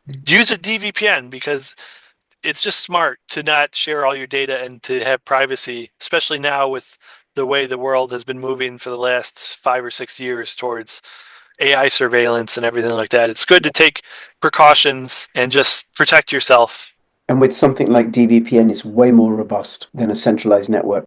use a DVPN because it's just smart to not share all your data and to have privacy, especially now with the way the world has been moving for the last 5 or 6 years towards AI surveillance and everything like that. It's good to take precautions and just protect yourself. And with something like DVPN, it's way more robust than a centralized network.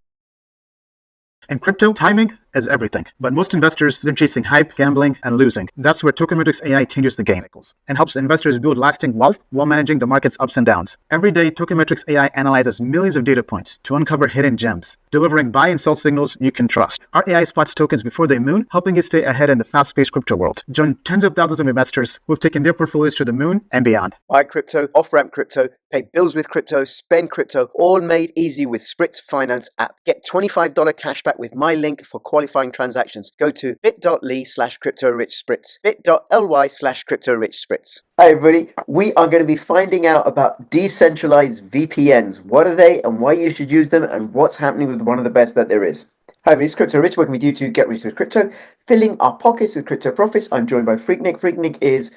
In crypto, timing is everything. But most investors, they're chasing hype, gambling, and losing. That's where Tokemetrics AI changes the game and helps investors build lasting wealth while managing the market's ups and downs. Every day, Tokemetrics AI analyzes millions of data points to uncover hidden gems, delivering buy and sell signals you can trust. Our AI spots tokens before they moon, helping you stay ahead in the fast-paced crypto world. Join tens of thousands of investors who've taken their portfolios to the moon and beyond. Buy crypto, off-ramp crypto, pay bills with crypto, spend crypto, all made easy with SPRITZ Finance app. Get $25 cashback with my link for qualifying transactions. Go to bit.ly/crypto-rich-spritz, bit.ly/crypto-rich-spritz. Hi everybody, we are going to be finding out about decentralized VPNs. What are they and why you should use them and what's happening with one of the best that there is. Hi everybody, it's Crypto Rich working with you to get rich with crypto, filling our pockets with crypto profits. I'm joined by Freaknik. Freaknik is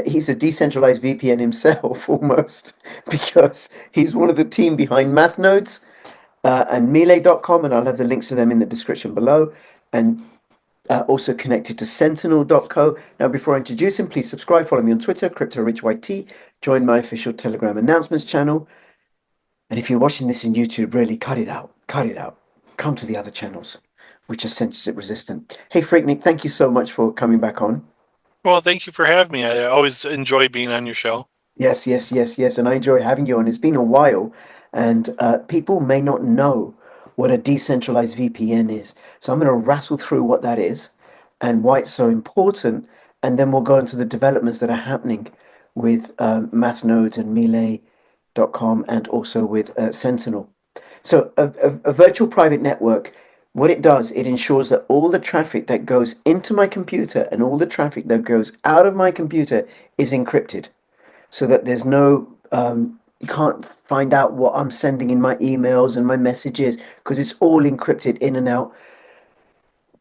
he's a decentralized VPN himself almost because he's one of the team behind MathNodes and Melee.com, and I'll have the links to them in the description below, and also connected to Sentinel.co. Now, before I introduce him, please subscribe, follow me on Twitter, CryptoRichYT, join my official Telegram announcements channel, and if you're watching this in YouTube, really cut it out, come to the other channels, which are censorship resistant. Hey Freaknik, thank you so much for coming back on. Well, thank you for having me. I always enjoy being on your show. Yes, yes, yes, yes. And I enjoy having you on. It's been a while, and people may not know what a decentralized VPN is. So I'm going to rattle through what that is and why it's so important. And then we'll go into the developments that are happening with MathNodes and Melee.com and also with Sentinel. So a virtual private network, what it does, it ensures that all the traffic that goes into my computer and all the traffic that goes out of my computer is encrypted so that there's no you can't find out what I'm sending in my emails and my messages because it's all encrypted in and out.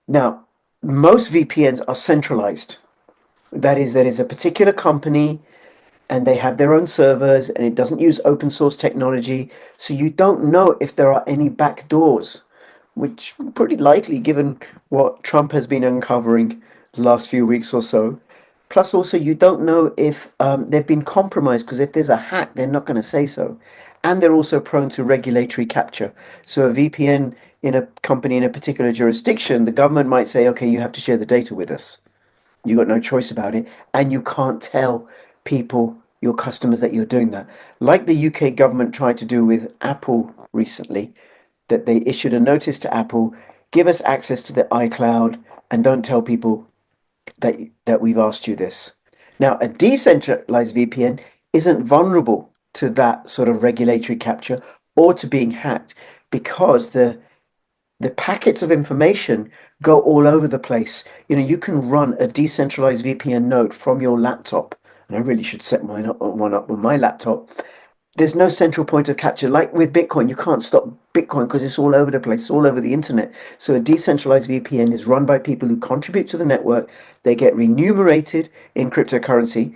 Now, most VPNs are centralized. That is, there is a particular company and they have their own servers and it doesn't use open source technology. So you don't know if there are any back doors, which pretty likely given what Trump has been uncovering the last few weeks or so. Plus, also, you don't know if they've been compromised because if there's a hack, they're not going to say so. And they're also prone to regulatory capture. So, a VPN in a company in a particular jurisdiction, the government might say, okay, you have to share the data with us. You got no choice about it. And you can't tell people, your customers, that you're doing that. Like the UK government tried to do with Apple recently, that they issued a notice to Apple, give us access to the iCloud and don't tell people that we've asked you this. Now, a decentralized VPN isn't vulnerable to that sort of regulatory capture or to being hacked because the packets of information go all over the place. You know, you can run a decentralized VPN node from your laptop, and I really should set one up on my laptop. There's no central point of capture. Like with Bitcoin, you can't stop Bitcoin because it's all over the place, all over the internet. So a decentralized VPN is run by people who contribute to the network. They get remunerated in cryptocurrency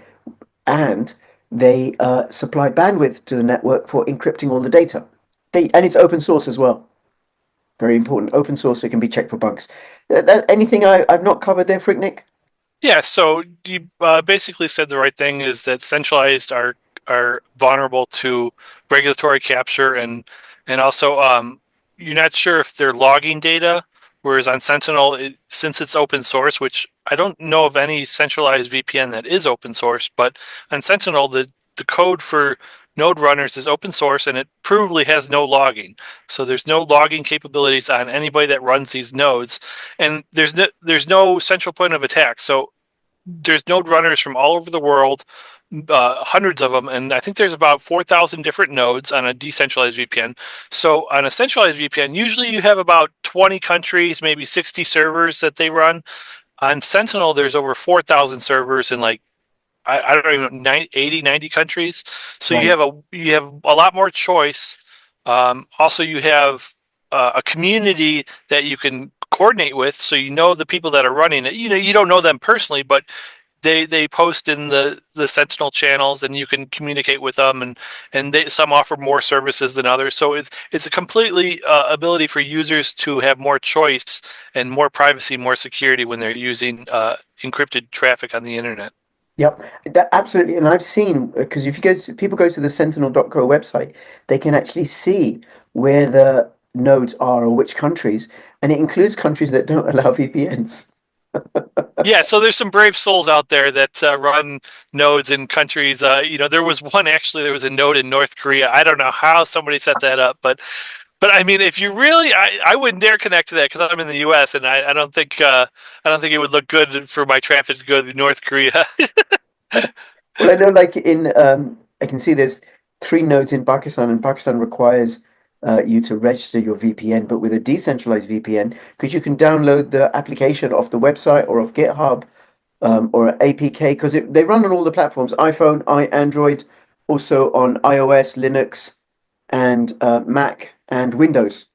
and they supply bandwidth to the network for encrypting all the data. And it's open source as well. Very important. Open source, so it can be checked for bugs. Anything I've not covered there, Freaknik? Yeah, so you basically said the right thing is that centralized are vulnerable to regulatory capture and also you're not sure if they're logging data, whereas on Sentinel, since it's open source, which I don't know of any centralized VPN that is open source, but on Sentinel, the code for node runners is open source and it provably has no logging. So there's no logging capabilities on anybody that runs these nodes, and there's no central point of attack. So there's node runners from all over the world, hundreds of them, and I think there's about 4,000 different nodes on a decentralized VPN. So on a centralized VPN, usually you have about 20 countries, maybe 60 servers that they run. On Sentinel, there's over 4,000 servers in like I don't even know 80, 90 countries. So Right. you have a lot more choice. Also, you have a community that you can coordinate with, so you know the people that are running it. You know, you don't know them personally, but they post in the Sentinel channels, and you can communicate with them, and some offer more services than others. So it's a completely ability for users to have more choice and more privacy, more security when they're using encrypted traffic on the internet. Yep, that absolutely. And I've seen, because if you people go to the Sentinel.co website, they can actually see where the nodes are or which countries, and it includes countries that don't allow VPNs. Yeah, so there's some brave souls out there that run nodes in countries. There was one actually. There was a node in North Korea. I don't know how somebody set that up, but I mean, if you really, I wouldn't dare connect to that because I'm in the U.S. and I don't think it would look good for my traffic to go to North Korea. Well, I know, like I can see there's three nodes in Pakistan, and Pakistan requires you to register your VPN, but with a decentralized VPN, because you can download the application off the website or off GitHub or APK, because they run on all the platforms: iPhone, Android, also on iOS, Linux, and Mac and Windows.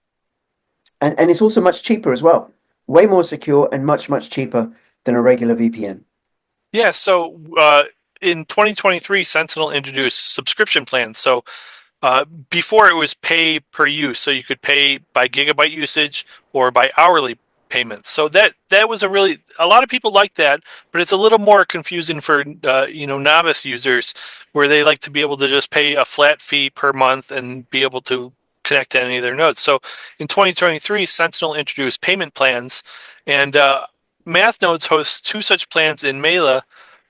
And it's also much cheaper as well, way more secure and much cheaper than a regular VPN. Yeah, so in 2023, Sentinel introduced subscription plans. So before it was pay per use, so you could pay by gigabyte usage or by hourly payments. So that was a lot of people like that, but it's a little more confusing for novice users, where they like to be able to just pay a flat fee per month and be able to connect to any of their nodes. So in 2023, Sentinel introduced payment plans, and Mathnodes hosts two such plans in Mela.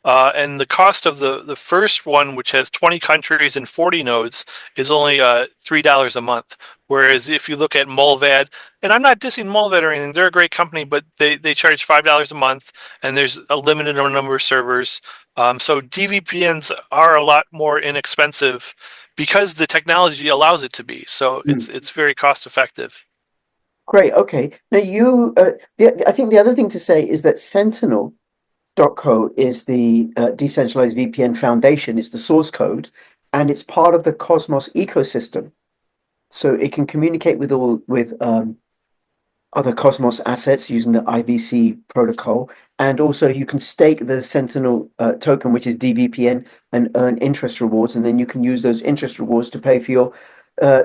And the cost of the first one, which has 20 countries and 40 nodes, is only $3 a month. Whereas if you look at Mulvad, and I'm not dissing Mulvad or anything, they're a great company, but they charge $5 a month, and there's a limited number of servers. So DVPNs are a lot more inexpensive because the technology allows it to be. So it's very cost effective. Great. Okay. Now I think the other thing to say is that Sentinel.co is the decentralized VPN foundation. It's the source code, and it's part of the Cosmos ecosystem. So it can communicate with other Cosmos assets using the IBC protocol, and also you can stake the Sentinel token, which is DVPN, and earn interest rewards, and then you can use those interest rewards to pay for your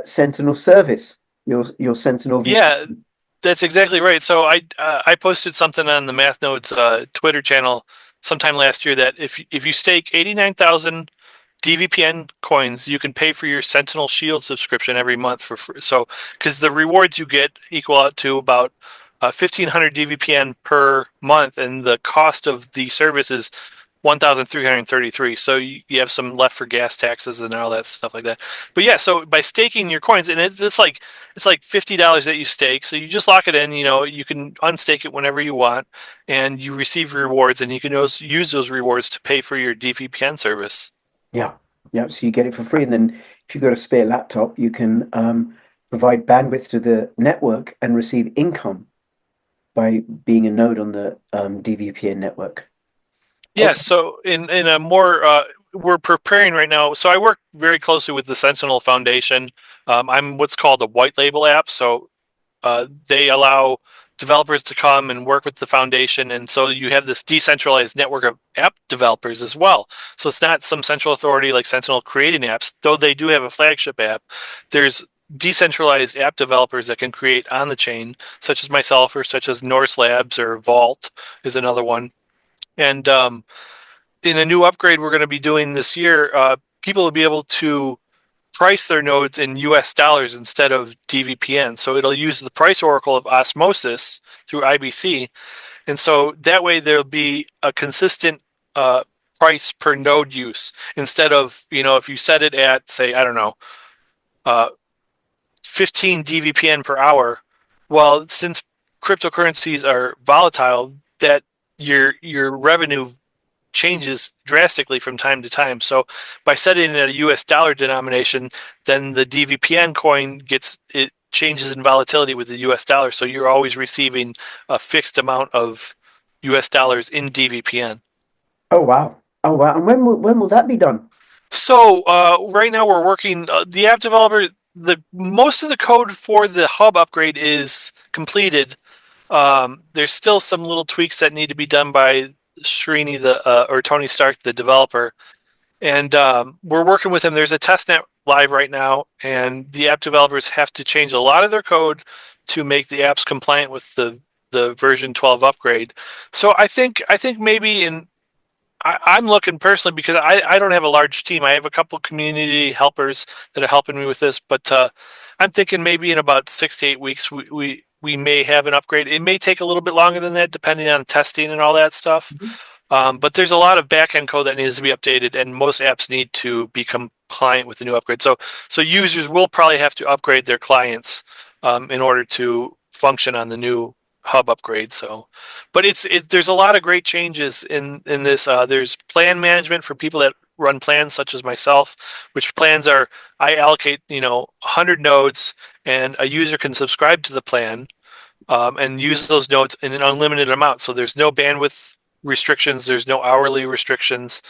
Sentinel service, your Sentinel Yeah, VPN. that's exactly right. So I posted something on the MathNodes Twitter channel sometime last year that if you stake 89,000 DVPN coins, you can pay for your Sentinel Shield subscription every month for free. So because the rewards you get equal out to about 1,500 DVPN per month, and the cost of the service is 1,333. So you have some left for gas taxes and all that stuff like that. But yeah, so by staking your coins, and it's like $50 that you stake. So you just lock it in. You can unstake it whenever you want, and you receive rewards, and you can use those rewards to pay for your DVPN service. Yeah, yeah. So you get it for free, and then if you've got a spare laptop, you can provide bandwidth to the network and receive income by being a node on the DVPN network. Yeah, Okay. so in a more we're preparing right now. So I work very closely with the Sentinel Foundation. I'm what's called a white label app. So they allow developers to come and work with the foundation, and so you have this decentralized network of app developers as well. So it's not some central authority like Sentinel creating apps, though they do have a flagship app. There's decentralized app developers that can create on the chain, such as myself, or such as Norse Labs, or Vault is another one. And in a new upgrade we're going to be doing this year, people will be able to price their nodes in US dollars instead of DVPN. So it'll use the price oracle of Osmosis through IBC. And so that way there'll be a consistent price per node use, instead of, if you set it at, say, I don't know, uh, 15 DVPN per hour. Well, since cryptocurrencies are volatile, that your revenue changes drastically from time to time. So by setting it at a US dollar denomination, then the DVPN coin it changes in volatility with the US dollar. So you're always receiving a fixed amount of US dollars in DVPN. Oh wow. Oh wow. And when will that be done? So right now we're working the app developer. The most of the code for the hub upgrade is completed. There's still some little tweaks that need to be done by Srini, or Tony Stark, the developer, and we're working with him. There's a testnet live right now, and the app developers have to change a lot of their code to make the apps compliant with the version 12 upgrade. So I think maybe I'm looking personally because I don't have a large team. I have a couple community helpers that are helping me with this, but I'm thinking maybe in about 6 to 8 weeks we may have an upgrade. It may take a little bit longer than that, depending on testing and all that stuff. But there's a lot of backend code that needs to be updated, and most apps need to be compliant with the new upgrade. So users will probably have to upgrade their clients in order to function on the new hub upgrade. So, but there's a lot of great changes in this. There's plan management for people that run plans, such as myself, which plans are I allocate 100 nodes, and a user can subscribe to the plan and use those nodes in an unlimited amount. So there's no bandwidth restrictions, there's no hourly restrictions.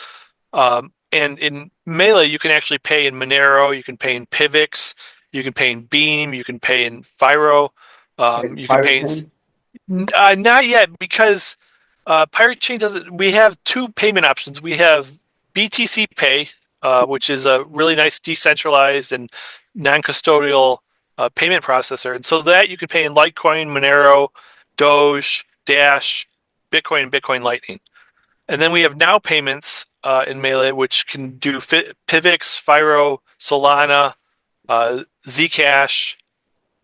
And in Melee, you can actually pay in Monero, you can pay in Pivx, you can pay in Beam, you can pay in Fyro, you can Pirate pay in. Chain? Not yet, because Pirate Chain doesn't. We have two payment options. We have BTC Pay, which is a really nice decentralized and non-custodial payment processor, and so that you can pay in Litecoin, Monero, Doge, Dash, Bitcoin, and Bitcoin Lightning. And then we have Now Payments in Melee, which can do Pivx, Fyro, Solana, Zcash,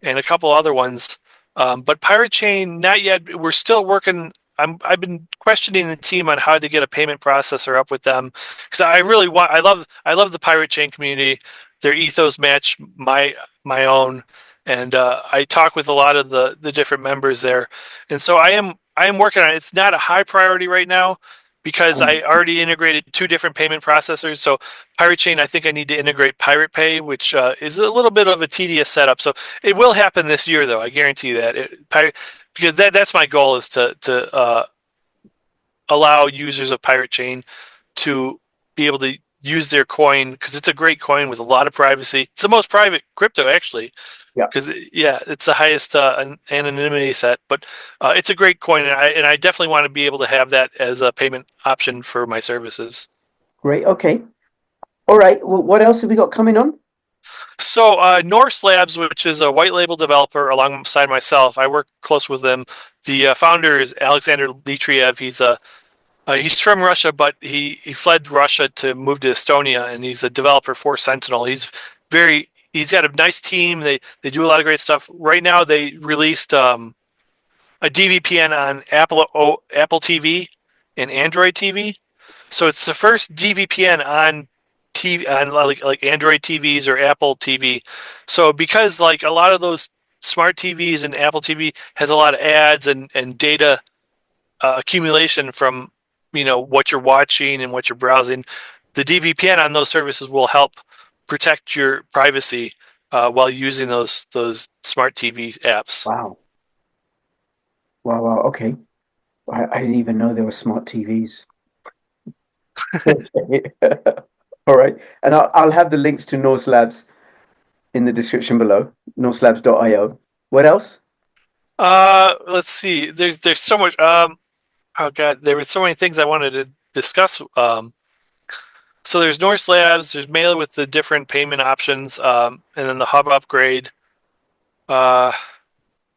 and a couple other ones. But Pirate Chain, not yet. We're still working. I've been questioning the team on how to get a payment processor up with them, because I really want. I love the Pirate Chain community. Their ethos match my own, and I talk with a lot of the different members there, and so I am working on it. It's not a high priority right now, because I already integrated two different payment processors. So Pirate Chain, I think I need to integrate Pirate Pay, which is a little bit of a tedious setup. So it will happen this year, though. I guarantee that. Because that's my goal, is to allow users of Pirate Chain to be able to use their coin, because it's a great coin with a lot of privacy. It's the most private crypto, actually. Yeah. Because it's the highest anonymity set, but it's a great coin, and I definitely want to be able to have that as a payment option for my services. Great. Okay. All right. Well, what else have we got coming on? So Norse Labs, which is a white label developer alongside myself, I work close with them. The founder is Alexander Litriev. He's from Russia, but he fled Russia to move to Estonia, and he's a developer for Sentinel. He's got a nice team. They do a lot of great stuff. Right now, they released a DVPN on Apple TV and Android TV. So it's the first DVPN on TV, on like Android TVs or Apple TV. So because like a lot of those smart TVs and Apple TV has a lot of ads and data accumulation from what you're watching and what you're browsing, the DVPN on those services will help protect your privacy while using those smart TV apps. Wow. Wow. Okay. I didn't even know there were smart TVs. Okay. All right. And I'll have the links to Norse Labs in the description below, norselabs.io. What else? Let's see. There's so much. Oh God, there were so many things I wanted to discuss. So there's Norse Labs, there's Melee with the different payment options, and then the hub upgrade.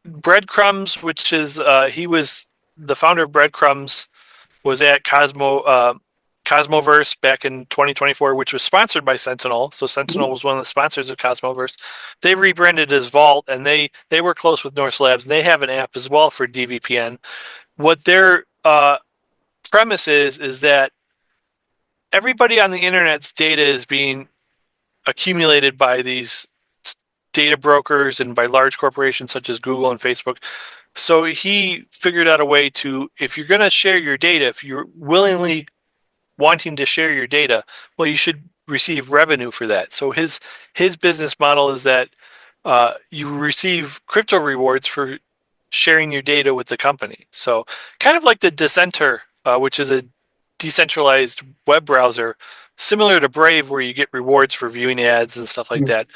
Breadcrumbs, which is he was the founder of Breadcrumbs, was at Cosmoverse back in 2024, which was sponsored by Sentinel. So Sentinel was one of the sponsors of Cosmoverse. They rebranded as Vault, and they were close with Norse Labs. And they have an app as well for DVPN. What their premise is that everybody on the internet's data is being accumulated by these data brokers and by large corporations such as Google and Facebook. So he figured out a way to, if you're going to share your data, if you're willingly wanting to share your data, well, you should receive revenue for that. So his business model is that you receive crypto rewards for sharing your data with the company. So kind of like the Dissenter, which is a decentralized web browser, similar to Brave, where you get rewards for viewing ads and stuff like that,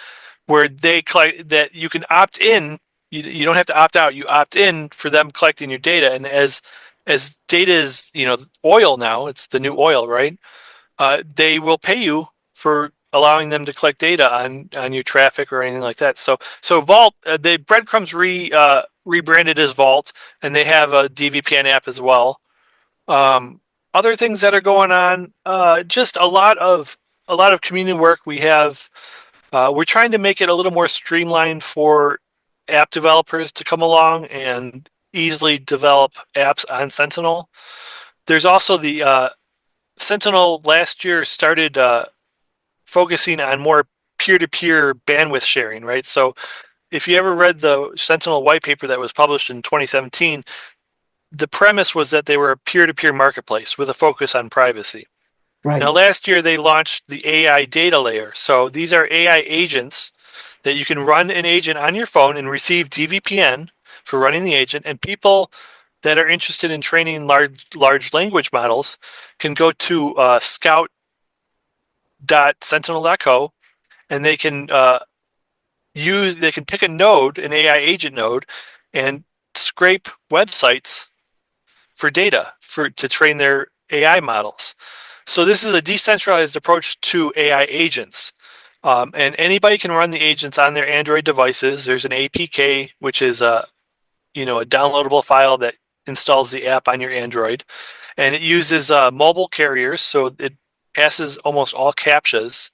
where they collect that you can opt in. You don't have to opt out. You opt in for them collecting your data, and as as data is, oil now, it's the new oil, right? They will pay you for allowing them to collect data on your traffic or anything like that. So Vault, the Breadcrumbs rebranded as Vault, and they have a DVPN app as well. Other things that are going on, just a lot of community work. We're trying to make it a little more streamlined for app developers to come along and easily develop apps on Sentinel. There's also the Sentinel last year started focusing on more peer-to-peer bandwidth sharing, right? So if you ever read the Sentinel white paper that was published in 2017, the premise was that they were a peer-to-peer marketplace with a focus on privacy. Right. Now, last year they launched the AI data layer. So these are AI agents that you can run an agent on your phone and receive DVPN for running the agent. And people that are interested in training large language models can go to scout.sentinel.co, and they can pick a node, an AI agent node, and scrape websites for data to train their AI models. So this is a decentralized approach to AI agents. And anybody can run the agents on their Android devices. There's an APK, which is a downloadable file that installs the app on your Android, and it uses mobile carriers, so it passes almost all CAPTCHAs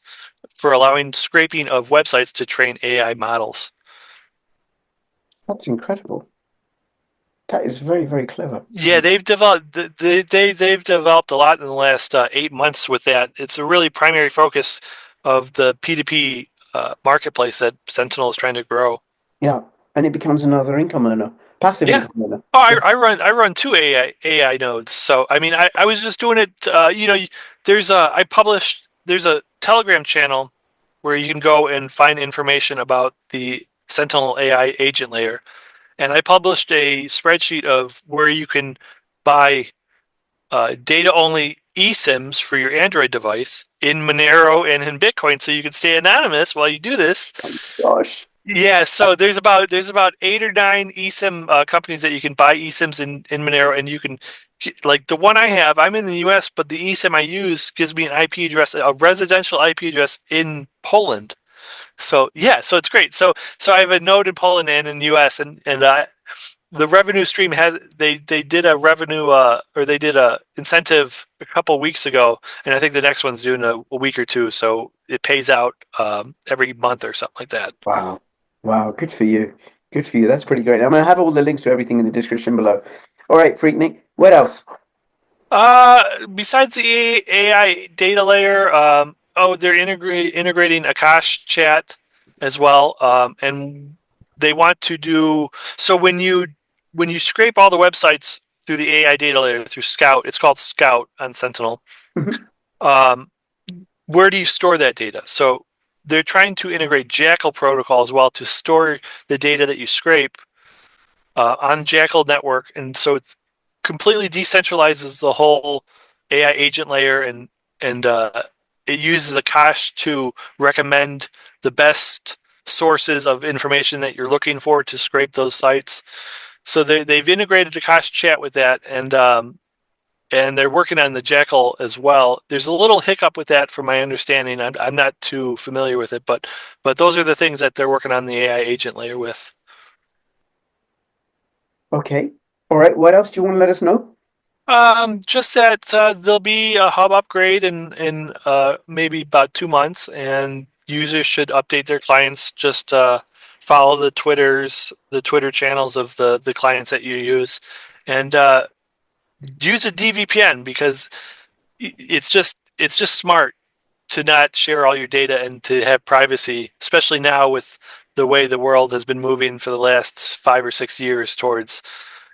for allowing scraping of websites to train AI models. That's incredible. That is very, very clever. Yeah, they've developed a lot in the last 8 months with that. It's a really primary focus of the P2P marketplace that Sentinel is trying to grow. Yeah, and it becomes another income earner, passive Yeah. income earner. Oh, I run two AI nodes. So I mean, I was just doing it. There's a Telegram channel where you can go and find information about the Sentinel AI agent layer, and I published a spreadsheet of where you can buy data only eSIMs for your Android device in Monero and in Bitcoin, so you can stay anonymous while you do this. Gosh. Yeah, so there's about 8 or 9 eSIM companies that you can buy eSIMs in Monero, and you can, like the one I have. I'm in the U.S., but the eSIM I use gives me an IP address, a residential IP address in Poland. So yeah, so it's great. So I have a node in Poland and in the U.S. and the revenue stream they did a revenue or they did a incentive a couple of weeks ago, and I think the next one's due in a week or two. So it pays out every month or something like that. Wow. Wow. Good for you. Good for you. That's pretty great. I'm going to have all the links to everything in the description below. All right, Freaknik. What else? Besides the AI data layer, they're integrating Akash chat as well, and they want to do so when you scrape all the websites through the AI data layer through Scout. It's called Scout on Sentinel. Mhm. Where do you store that data? So they're trying to integrate Jackal protocol as well to store the data that you scrape on Jackal network, and so it's completely decentralizes the whole AI agent layer, and it uses Akash to recommend the best sources of information that you're looking for to scrape those sites. So they've integrated Akash chat with that, and they're working on the Jackal as well. There's a little hiccup with that, from my understanding. I'm not too familiar with it, but those are the things that they're working on the AI agent layer with. Okay. All right. What else do you want to let us know? Just that there'll be a hub upgrade in maybe about 2 months, and users should update their clients. Just follow the Twitter channels of the clients that you use, and use a DVPN, because it's just smart to not share all your data and to have privacy, especially now with the way the world has been moving for the last 5 or 6 years towards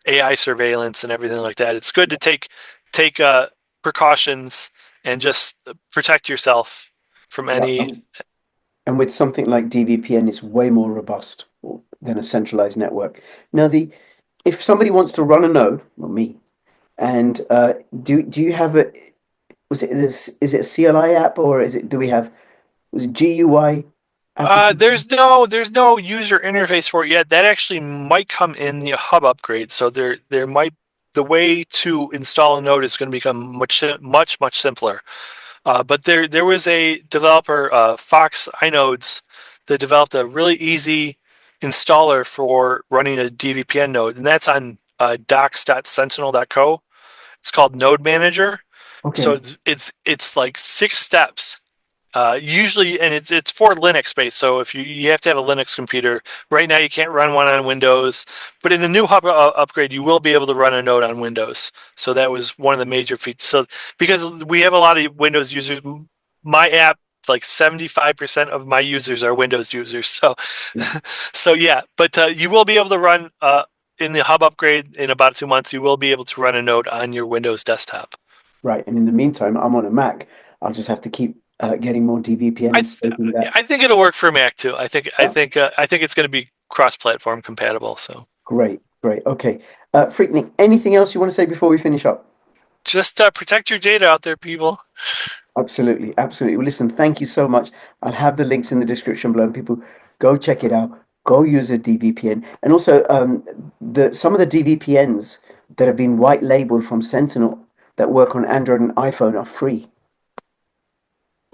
AI surveillance and everything like that. It's good to take precautions and just protect yourself from Yeah. any. And with something like DVPN, it's way more robust than a centralized network. Now, if somebody wants to run a node, well, me, and do you have a is it a CLI app, or do we have, was it GUI application? There's no user interface for it yet. That actually might come in the hub upgrade. So there might the way to install a node is going to become much simpler. But there was a developer, Fox iNodes, that developed a really easy installer for running a DVPN node, and that's on docs.sentinel.co. It's called Node Manager. So Okay. it's like 6 steps. Usually, and it's for Linux based. So if you have to have a Linux computer. Right now, you can't run one on Windows, but in the new hub upgrade, you will be able to run a node on Windows. So that was one of the major features. So because we have a lot of Windows users, my app, like 75% of my users are Windows users. So, Yeah. so yeah, but you will be able to run in the hub upgrade in about 2 months. You will be able to run a node on your Windows desktop. Right. And in the meantime, I'm on a Mac. I'll just have to keep getting more DVPN I and scoping that. I think it'll work for Mac too. I think Oh, I think it's going to be cross-platform compatible. So great. Great. Okay. Freaknik, anything else you want to say before we finish up? just protect your data out there, people. Absolutely. Absolutely. Well, listen, thank you so much. I'll have the links in the description below. People, go check it out. Go use a DVPN. And also, some of the DVPNs that have been white labeled from Sentinel that work on Android and iPhone are free.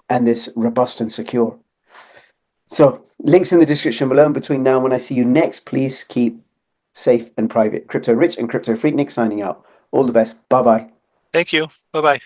And this robust and secure. So, links in the description below. And between now and when I see you next, please keep safe and private. Crypto Rich and Crypto Freaknik signing out. All the best. Bye bye. Thank you. Bye bye.